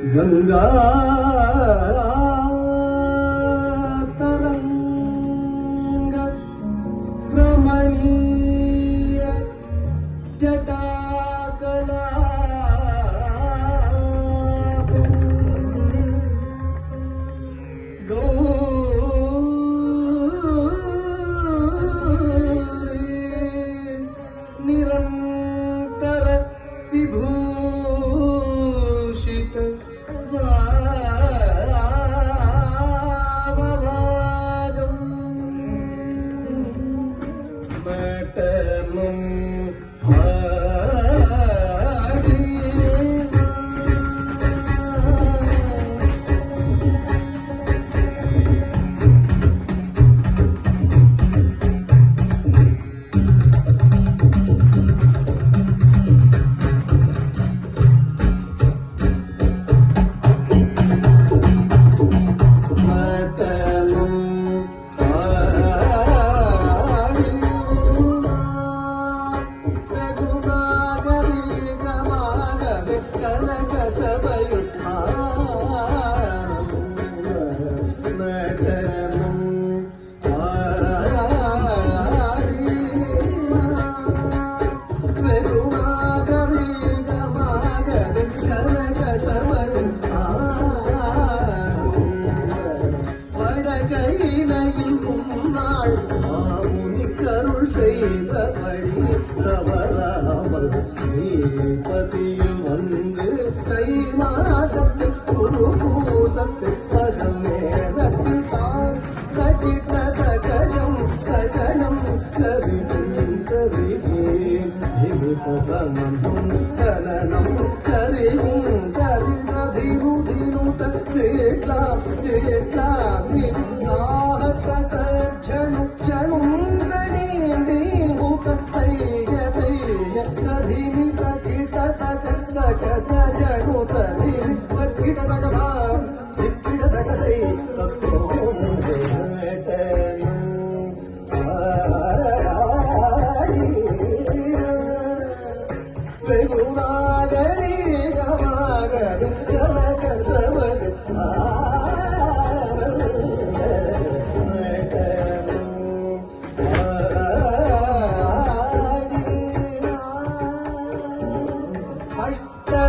गंगा तरंग रमणीय जटाकला निरंतर विभूषित वामभागं नटनं செய்தபடி தவறாமல் நீதிபதியில் வந்து தை மாசத்தில் குரு பூசத்தில் பகல் நேரத்தில் தான் ககிட்ட கஜம் ககனம் கவிடும் கவிதேன் திமிதனம் கனனம் கரியும் கரிததினுதினுத தேட்லா தேட்லா நாகத கஜனு ஜனும்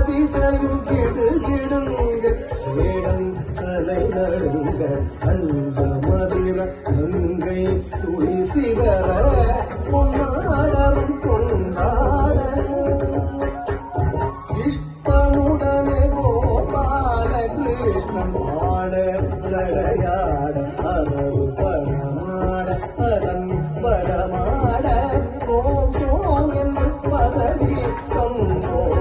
திசையும் கிடுகிடுங்க சேடம் தலை நடுங்க அந்த மதுர கங்கை துளி சிகர பொன்னாடரும் கொண்டாட இஷ்டமுடனே கோபால கிருஷ்ணன் பாட சடையாட அரவு படமாட அதன் படமாட ஓம் ஓம் என்று பதவி கம்போம்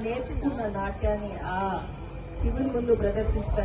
నేర్చుకున్న నాట్యాన్ని ఆ శివుని ముందు ప్రదర్శించడానికి